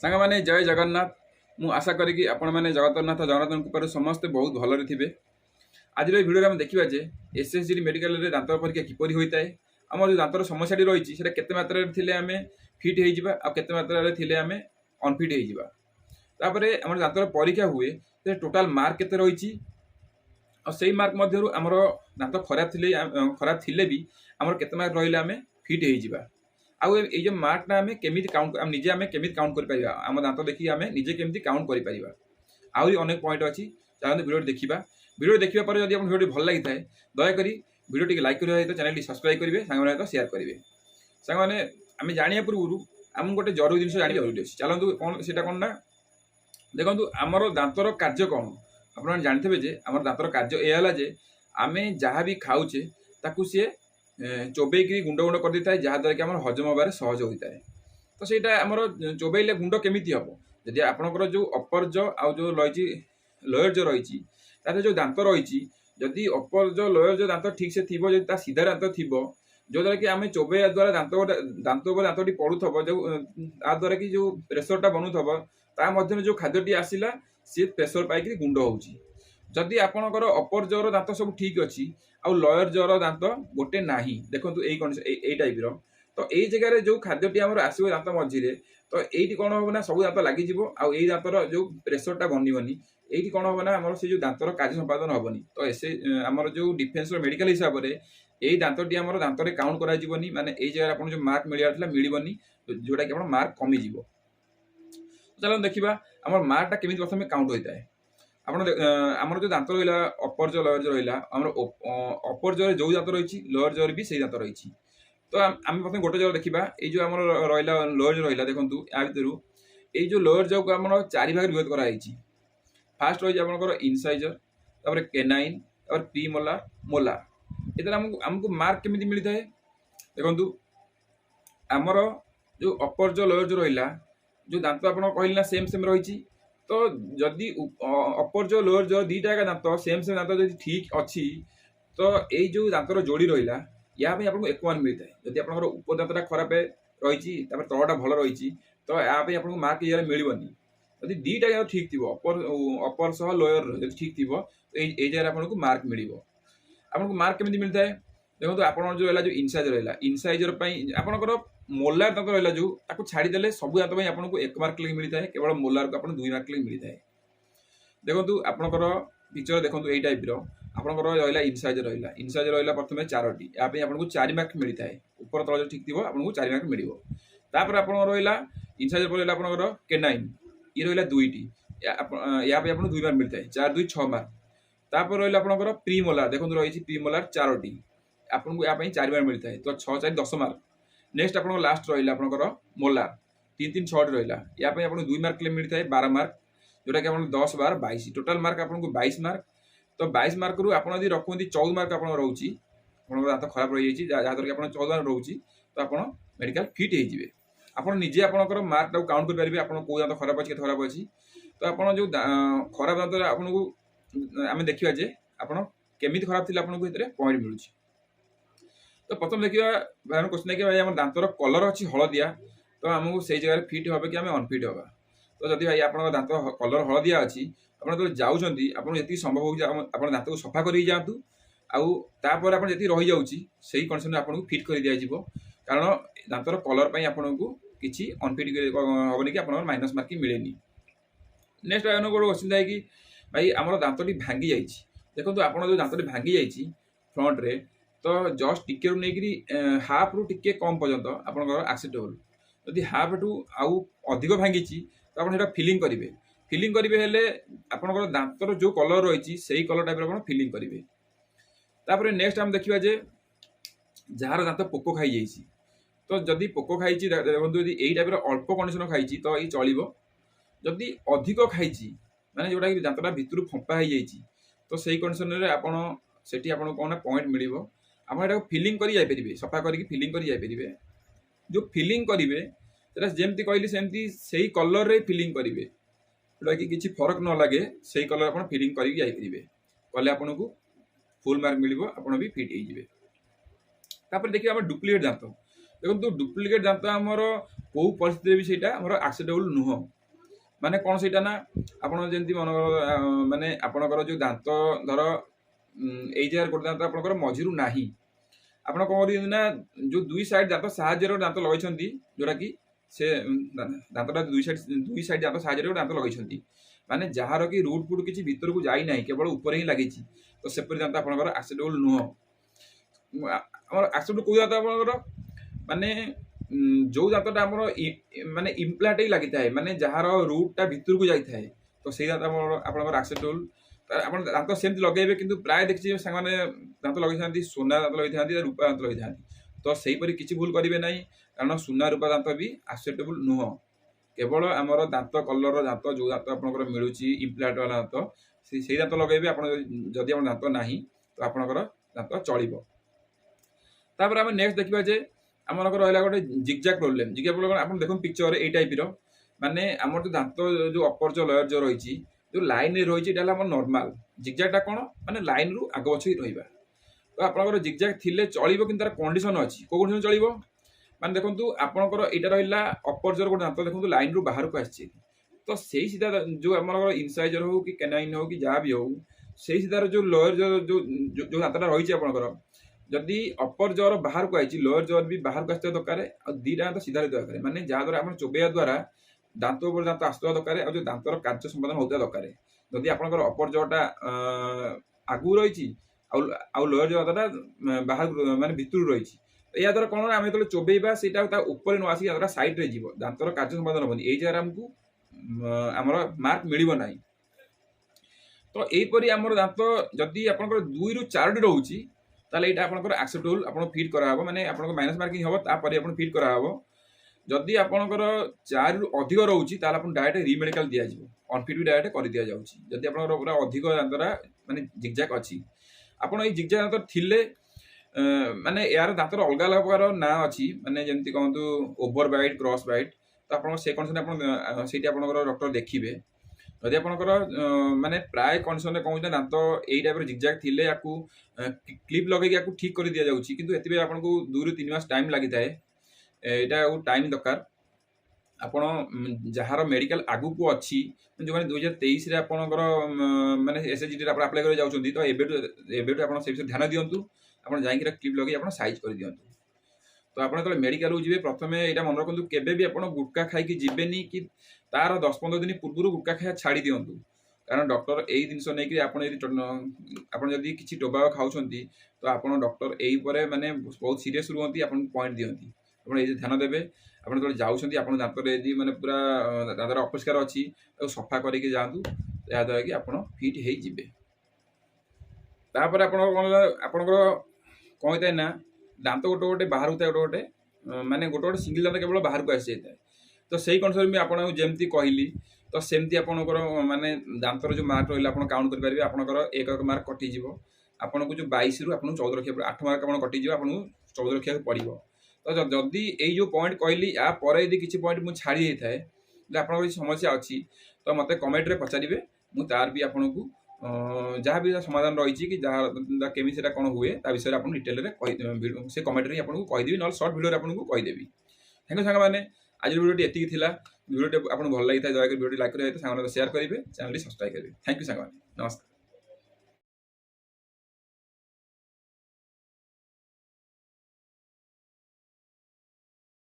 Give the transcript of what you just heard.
सांग माने जय जगन्नाथ। मु आशा करी कि आपण माने जगन्नाथ जगन्नाथ कृपार समस्ते बहुत भलरे थिबे। आज भिडियो आम देखा जे एसएसजी मेडिकल रे दांत परीक्षा किपरि होता है, आम जो दांतर समस्या रही है केते मात्रा रे आम फिट हो केते मात्रा रे आम अनफिट हो आम दांतर परीक्षा हुए टोटाल मार्क केते रही और सही मार्क मध्य आमर दांत खराब थिले भी आमर केते मार्क रहिले आम फिट हो आउ ये जो मार्कटा आम केमी काउंट निजे आम केमी काउंट कर आम दांत देखिए आम निजे केमी काउंट कर आहरी अनेक पॉइंट अच्छी चलते वीडियो देखा। वीडियो देखा पर जब वीडियो भल लगी है दयाकोरी वीडियो टी लाइक करेंगे सहित चैनल सब्सक्राइब करेंगे सांग सहित सेयार करेंगे। सांग मैंने आम जाना पूर्व आम गोटे जरूरी जिन जाना जरूरी अच्छे चलतु कौन से कौन ना देखो आमर दांतर कार्य कौन आप जानते जे आम दांतर कार्य यह जे आम जहाँ भी खाऊे ताकू सी चोबेक गुंड गुंड कर देता है जहाँद्वारा कि आम हजम हबार सहज होता है। तो सहीटा आम चोबेले गुंड केमी हम जदि आपंकर जो अपर जो आउ जो रही लोयर जो रही जो दांत रही जदि अपर जो लोयर जो दांत ठीक से थी जो सीधा दांत थी जो द्वारा कि आम चोबेया द्वारा दांत दांतटी पड़ू जो द्वारा कि जो प्रेसरटा बनू ता मध्य जो खाद्यटी आसला सी प्रेसर पाई गुंड होची। जदि आपणकर अपर जोर दांत सब ठीक अच्छी आउ लोयर जोर दांत गोटे ना देखो ये टाइप तो यही जगह जो खाद्यटी आम आसो दांत मझे तो ये कौन हम ना सब दांत लगे आउ यही दांतर जो प्रेसरटा बननी ये कौन हम ना आम से जो दांतर कार्य संपादन हेनी तो ऐसे आमर जो डिफेन्स मेडिकल हिसाब से यही दांतटी आम दांत काउंट कर माने यही जगह आप जो मार्क मिलता मिलबनी जोटा कि मार्क कमिज। चलो देखा आम मार्कटा केमी प्रथम काउंट होता है। आमर जो दांत रहा अपर जो लोयर जो रहा आम अपर जोर जो दांत रही लोयर जोर भी सही दांत रही तो आम प्रथम गोटे जगह देखा ये जो आम रहा लोयर जो रहा देखो या भर ये जो लोयर जो आम चारि भाग विभेद कराई फास्ट रही आपंकर इनसाइजर तापर केनाइन तापर प्री मोलार मोलार ये आमको मार्क केमी मिलता है देखो आमर जो अपर जो लोयर जो रहा जो दांत आप कहली ना सेम सेम रही तो जदि अपर जो लोअर जो दीटा दांत सेम सेम दांत जब ठीक अच्छी तो यही जो दांतर जोड़ी रहा या आपको 1 मिलता है। जदि आप उप दांतटा खराब रही तलटा भल रही तो यहाँ मार्क ये मिलबनी जदि दीटा ठीक थी अपर सह लोअर ठीक थी तो ये जगह आपको मार्क मिल आपको मार्क केमी मिलता है देखो आप जो है जो इनसाइजर आपंकर मोलार दांत रहा जो छाड़देले सब दांत आपको 1 मार्क लगे मिलता है केवल मोलार को आप 2 मार्क लगे मिलता है। देखो आपंकर पिक्चर देखो यही टाइप आपंकर रहा इनसाइजर रहा प्रथम 4टी यहाँ आपको 4 मार्क मिलता है ऊपर तल जो ठीक थी आपको 4 मार्क मिल आप रहा इनसाइजर पर रहा आपंकर केनाइन ये रहा 2टी यहाँ आपको 2 मार्क मिलता है 4 2 6 मार्क तापर रहा आपंकर प्री मोलार देखो रही प्री मोलार 4टी आपको यहाँ 4 मार्क मिलता है तो 6 4 10 मार्क। नेक्स्ट आप लास्ट रहा आपंकर मोलार 3 3 6 रहा यहाँ आपको 2 मार्क मिलता है 12 मार्क जोटा कि आप 10 12 22 टोटाल मार्क आपको 22 मार्क। तो 22 मार्क रू आप रखुँच 14 मार्क आप रोचे दांत खराब रही है जहाँद्वारा कि आप 14 मार्क रोचे तो आप मेडिकल फिट हो आप निजे आपंकर मार्क काउंट करेंगे आप कौ दांत खराब अच्छी खराब अच्छी तो आप जो खराब दांत आपको आम देखा जे आप केमी खराब थी आपको पॉइंट मिलूँ। तो प्रथम देखिए क्वेश्चन देखिए भाई आम दांतर कलर अच्छी हलदिया तो आमको से जगह फिट हे कि आम अनफिट हाँ तो जब भाई आप दांत कलर हलदिया अच्छी आप जाऊँगी आपको संभव हो आप दांत को सफा कर जातु आउपर आप जी रही जाऊँगी से कंडीशन आपको फिट कर दिज्व कारण दांतर कलर आपको किसी अनफिट हेनी कि आप माइनस मार्क मिले। नेक्स्ट गोटे क्वेश्चन था कि भाई आम दांतटी भांगी जाइए देखो आप जो दांतटी भांगी जाइए फ्रंट्रे तो जस्ट टिके नहीं हाफ रु टिके कम पर्यंत आपंकर एक्सेप्टेबल जदि हाफ टू आउ अधिक भांगी तो आप फिलिंग करेंगे फिलिंग करेंगे आपंकर दांतर जो कलर रही से कलर टाइप आप फिलिंग करेंगे। तापर नेक्स्ट आम देखा जे जार दांत पोक खाई जाइए तो जदि पोक खाई देखो यदि यही टाइप अल्प कंडीशन खाई तो ये चलो जदि अधिक खाई माने जोटा कि दांतटा भितर फंपा हो जाइए तो सही कंडीशन से कौन पॉइंट मिल आप फिलिंग कर सफा करके फिलिंग कर जो फिलिंग करेंगे जमी कहली सेमती से कलर रे फिलिंग करेंगे जोटा कि किसी फरक न लगे से कलर आप फिलिंग करेंगे कले आपको फुल मार्क मिल आप भी फिट हो देखिए आम डुप्लीकेट दांत देखो डुप्लिकेट दांत आमर कौ परिस्थिति भी सहीटा आमर एक्सेप्टेबल नुह माने कौन सहीटा ना आपण जमी मन माने आपणकर जो दांत धर ये जगह गोटे दांत आपंकर मझिरू ना ଆପଣ କଣ କରୁଛନ୍ତି ନା ଯୋଉ ଦୁଇ ସାଇଡ୍ ଦାନ୍ତ ସାହାଯ୍ୟରେ ଗୋଟେ ଦାନ୍ତ ଲଗେଇଛନ୍ତି ଯୋଉଟା କି ସେ ଦାନ୍ତଟା ଦୁଇ ସାଇଡ୍ ଦାନ୍ତ ସାହାଯ୍ୟରେ ଗୋଟେ ଦାନ୍ତ ଲଗେଇଛନ୍ତି ମାନେ ଯାହାର କି ରୁଟ୍ ଫୁଟ୍ କିଛି ଭିତରକୁ ଯାଇନାହିଁ କେବଳ ଉପରେ ହିଁ ଲାଗିଛି ତ ସେପରି ଦାନ୍ତ ଆପଣଙ୍କର ଆକ୍ସେପ୍ଟେବଲ ନୁହଁ। ଆମର ଆକ୍ସେପ୍ଟ କୋଉ ଦାନ୍ତ ଆପଣଙ୍କର ମାନେ ଯୋଉ ଦାନ୍ତଟା ଆମର ମାନେ ଇମ୍ପ୍ଲାଣ୍ଟ ହିଁ ଲାଗିଥାଏ ମାନେ ଯାହାର ରୁଟ୍ଟା ଭିତରକୁ ଯାଇଥାଏ ତ ସେଇ ଦାନ୍ତ ଆପଣଙ୍କର ଆକ୍ସେପ୍ଟେବଲ। ଆପଣ ଦାନ୍ତ ସେମିତି ଲଗେଇବେ କିନ୍ତୁ ପ୍ରାୟ ଦେଖିଛି ସାଙ୍ଗମାନେ ଦାନ୍ତ ଲଗେଇଥାନ୍ତି ସୁନା ଦାନ୍ତ ଲଗେଇଥାନ୍ତି ରୂପା ଦାନ୍ତ ଲଗେଇଥାନ୍ତି ତ ସେଇପରି କିଛି ଭୁଲ କରିବେ ନାହିଁ କାରଣ ସୁନା ରୂପା ଦାନ୍ତ ବି ଆକ୍ସେପ୍ଟେବଲ ନୁହଁ। କେବଳ ଆମର ଦାନ୍ତ କଲରର ଦାନ୍ତ ଯୋଉ ଦାନ୍ତ ଆପଣଙ୍କର ମିଳୁଛି ଇମ୍ପ୍ଲାଣ୍ଟ ବାଲା ଦାନ୍ତ ସେଇ ଦାନ୍ତ ଲଗେଇବେ। ଆପଣ ଯଦି ଆପଣ ଦାନ୍ତ ନାହିଁ ତ ଆପଣଙ୍କର ଦାନ୍ତ ଚଳିବ। ତାପରେ ଆମେ ନେକ୍ସଟ ଦେଖିବା ଯେ ଆମମାନଙ୍କର ରହିଲା ଗୋଟେ ଜିଗଜାକ୍ ପ୍ରୋବ୍ଲେମ୍। ଜିଗଜାକ୍ ପ୍ରୋବ୍ଲେମ୍ ଆପଣ ଦେଖନ୍ତୁ ପିକ୍ଚରରେ ଏଇ ଟାଇପର ମାନେ ଆମର ଯୋଉ ଦାନ୍ତ ଯୋଉ ଅପର ଯୋଉ ଲେୟର ଯୋଉ ରହିଛି ଯୋଉ ଲାଇନରେ ରହିଛି ଏଇଟା ହେଲା ଆମର ନର୍ମାଲ। ଜିଗଜାକ୍ଟା କ'ଣ ମାନେ ଲାଇନରୁ ଆଗ ପଛ ହେଇ ରହିବା। ତ ଆପଣଙ୍କର ଜିଗଜାକ୍ ଥିଲେ ଚଳିବ କିନ୍ତୁ ତାର କଣ୍ଡିସନ ଅଛି। କୋଉ କଣ୍ଡିସନ ଚଳିବ ମାନେ ଦେଖନ୍ତୁ ଆପଣଙ୍କର ଏଇଟା ରହିଲା ଅପର ଯୋର ଗୋଟେ ଦାନ୍ତ ଦେଖନ୍ତୁ ଲାଇନରୁ ବାହାରକୁ ଆସିଛି ତ ସେଇ ସିଧା ଯୋଉ ଆମର ଇନସାଇଜର ହଉ କି କେନାଇନ ହଉ କି ଯାହା ବି ହଉ ସେଇ ସିଧାର ଯୋଉ ଲୋୟର ଯୋଉ ଦାନ୍ତଟା ରହିଛି ଆପଣଙ୍କର ଯଦି ଅପର ଜର ବାହାରକୁ ଆଇଛି ଲୋୟର ଜର ବି ବାହାରକୁ ଆସିଥିବା ଦରକାର ଆଉ ଦିଟା ଦାନ୍ତ ସିଧା ରହିଥିବା ଦରକାର ମାନେ ଯାହାଦ୍ୱାରା ଆପଣ ଚୋବେଇବା ଦ୍ୱାରା ଦାନ୍ତ ଉପରେ ଦାନ୍ତ ଆସୁଥିବା ଦରକାର ଆଉ ଯୋଉ ଦାନ୍ତର କାର୍ଯ୍ୟ ସମ୍ପାଦନ ହଉଥିବା ଦରକାର। ଯଦି ଆପଣଙ୍କର ଅପର ଜଟା ଆଗକୁ ରହିଛି ଆଉ ଲୋୟର ଯୋଉ ଦାନ୍ତଟା ବାହାରକୁ ମାନେ ଭିତରୁ ରହିଛି ଏହା ଦ୍ୱାରା କ'ଣ ଆମେ ଯେତେବେଳେ ଚୋବେଇବା ସେଇଟା ତା ଉପରେ ନ ଆସିକି ଦାନ୍ତଟା ସାଇଡରେ ଯିବ ଦାନ୍ତର କାର୍ଯ୍ୟ ସମ୍ପାଦନ ହବନି ଏଇ ଜାଗାରେ ଆମକୁ ଆମର ମାର୍କ ମିଳିବ ନାହିଁ। ତ ଏଇପରି ଆମର ଦାନ୍ତ ଯଦି ଆପଣଙ୍କର 2ରୁ 4ଟି ରହୁଛି ତାହେଲେ ଏଇଟା ଆପଣଙ୍କର ଆକ୍ସେପ୍ଟେବଲ ଆପଣ ଫିଟ୍ କରାହବ ମାନେ ଆପଣଙ୍କ ମାଇନସ୍ ମାର୍କିଂ ହବ ତାପରେ ଆପଣ ଫିଟ୍ କରାହବ। ଯଦି ଆପଣଙ୍କର 4ରୁ ଅଧିକ ରହୁଛି ତାହେଲେ ଆପଣ ଡାଇରେକ୍ଟ ରିମେଡିକାଲ ଦିଆଯିବ ଅନଫିଟ୍ ବି ଡାଇରେକ୍ଟ କରିଦିଆଯାଉଛି ଯଦି ଆପଣଙ୍କର ପୁରା ଅଧିକ ଦାନ୍ତଟା ମାନେ ଜିଗଜାକ୍ ଅଛି। ଆପଣ ଏଇ ଜିଗଜାକ୍ ଦାନ୍ତ ଥିଲେ ମାନେ ଏହାର ଦାନ୍ତର ଅଲଗା ଅଲଗା ପ୍ରକାର ନାଁ ଅଛି ମାନେ ଯେମିତି କହନ୍ତୁ ଓଭର ବାଇଟ୍ କ୍ରସ୍ ବାଇଟ୍ ତ ଆପଣଙ୍କ ସେ କଣ୍ଡିସନରେ ଆପଣ ସେଇଠି ଆପଣଙ୍କର ଡକ୍ଟର ଦେଖିବେ। ଯଦି ଆପଣଙ୍କର ମାନେ ପ୍ରାୟ କଣ୍ଡିସନରେ କ'ଣ ହେଉଛି ଦାନ୍ତ ଏଇ ଟାଇପ୍ର ଜିଗଜାକ୍ ଥିଲେ ୟାକୁ କ୍ଲିପ୍ ଲଗେଇକି ୟାକୁ ଠିକ୍ କରି ଦିଆଯାଉଛି କିନ୍ତୁ ଏଥିପାଇଁ ଆପଣଙ୍କୁ 2ରୁ 3 ମାସ ଟାଇମ୍ ଲାଗିଥାଏ। ଏଇଟା ଆଉ ଟାଇମ୍ ଦରକାର। ଆପଣ ଯାହାର ମେଡିକାଲ ଆଗକୁ ଅଛି ଯେଉଁମାନେ 2023ରେ ଆପଣଙ୍କର ମାନେ ଏସ୍ଏଚ୍ଜିରେ ଆପଣ ଆପ୍ଲାଏ କରିବାକୁ ଯାଉଛନ୍ତି ତ ଏବେଠୁ ଆପଣ ସେ ବିଷୟରେ ଧ୍ୟାନ ଦିଅନ୍ତୁ। ଆପଣ ଯାଇକି କ୍ଲିପ୍ ଲଗେଇ ଆପଣ ସାଇଜ୍ କରିଦିଅନ୍ତୁ। ତ ଆପଣ ଯେତେବେଳେ ମେଡିକାଲକୁ ଯିବେ ପ୍ରଥମେ ଏଇଟା ମନେ ରଖନ୍ତୁ କେବେ ବି ଆପଣ ଗୁଟକା ଖାଇକି ଯିବେନି କି ତାର 10-15 ଦିନ ପୂର୍ବରୁ ଗୁଟକା ଖାଇବା ଛାଡ଼ି ଦିଅନ୍ତୁ କାରଣ ଡକ୍ଟର ଏଇ ଜିନିଷ ନେଇକି ଆପଣ ଯଦି କିଛି ଟୋବାକ ଖାଉଛନ୍ତି ତ ଆପଣ ଡକ୍ଟର ଏଇ ଉପରେ ମାନେ ବହୁତ ସିରିୟସ୍ ରୁହନ୍ତି ଆପଣଙ୍କୁ ପଏଣ୍ଟ ଦିଅନ୍ତି। ଆପଣ ଏଇ ଧ୍ୟାନ ଦେବେ ଆପଣ ଯେତେବେଳେ ଯାଉଛନ୍ତି ଆପଣ ଦାନ୍ତରେ ଯଦି ମାନେ ପୁରା ଦାନ୍ତଟା ଅପରିଷ୍କାର ଅଛି ତାକୁ ସଫା କରିକି ଯାଆନ୍ତୁ ଯାହାଦ୍ୱାରା କି ଆପଣ ଫିଟ୍ ହେଇଯିବେ। ତାପରେ ଆପଣଙ୍କର କ'ଣ ହେଇଥାଏ ନା ଦାନ୍ତ ଗୋଟେ ବାହାରକୁ ଥାଏ ଗୋଟେ ମାନେ ଗୋଟେ ସିଙ୍ଗଲ ଦାନ୍ତ କେବଳ ବାହାରକୁ ଆସିଯାଇଥାଏ ତ ସେଇ କଣ୍ଡିସନରେ ବି ଆପଣଙ୍କୁ ଯେମିତି କହିଲି ତ ସେମିତି ଆପଣଙ୍କର ମାନେ ଦାନ୍ତର ଯୋଉ ମାର୍କ ରହିଲା ଆପଣ କାଉଣ୍ଟ କରିପାରିବେ ଆପଣଙ୍କର 1 ମାର୍କ କଟିଯିବ ଆପଣଙ୍କୁ ଯୋଉ 22ରୁ ଆପଣଙ୍କୁ 14 ରଖିବାକୁ 8 ମାର୍କ ଆପଣ କଟିଯିବ ଆପଣଙ୍କୁ 14 ରଖିବାକୁ ପଡ଼ିବ। ତ ଯଦି ଏଇ ଯୋଉ ପଏଣ୍ଟ କହିଲି ୟା ପରେ ଯଦି କିଛି ପଏଣ୍ଟ ମୁଁ ଛାଡ଼ି ଦେଇଥାଏ ଯଦି ଆପଣଙ୍କର କିଛି ସମସ୍ୟା ଅଛି ତ ମୋତେ କମେଣ୍ଟରେ ପଚାରିବେ ମୁଁ ତାର ବି ଆପଣଙ୍କୁ ଯାହା ବି ସମାଧାନ ରହିଛି କି ଯାହା କେମିତି ସେଟା କ'ଣ ହୁଏ ତା ବିଷୟରେ ଆପଣ ଡିଟେଲରେ ସେ କମେଣ୍ଟରେ ହିଁ ଆପଣଙ୍କୁ କହିଦେବି ନହେଲେ ସର୍ଟ ଭିଡ଼ିଓରେ ଆପଣଙ୍କୁ କହିଦେବି। ଥ୍ୟାଙ୍କ ୟୁ ସାଙ୍ଗମାନେ ଆଜିର ଭିଡ଼ିଓଟି ଏତିକି ଥିଲା। ଭିଡ଼ିଓଟି ଆପଣଙ୍କୁ ଭଲ ଲାଗିଥାଏ ଦୟାକରି ଭିଡ଼ିଓଟି ଲାଇକ୍ କରିବେ ସାଙ୍ଗମାନଙ୍କ ସେୟାର କରିବେ ଚ୍ୟାନେଲଟି ସବସ୍କ୍ରାଇବ୍ କରିବେ। ଥ୍ୟାଙ୍କ ୟୁ ସାଙ୍ଗମାନେ ନମସ୍କାର।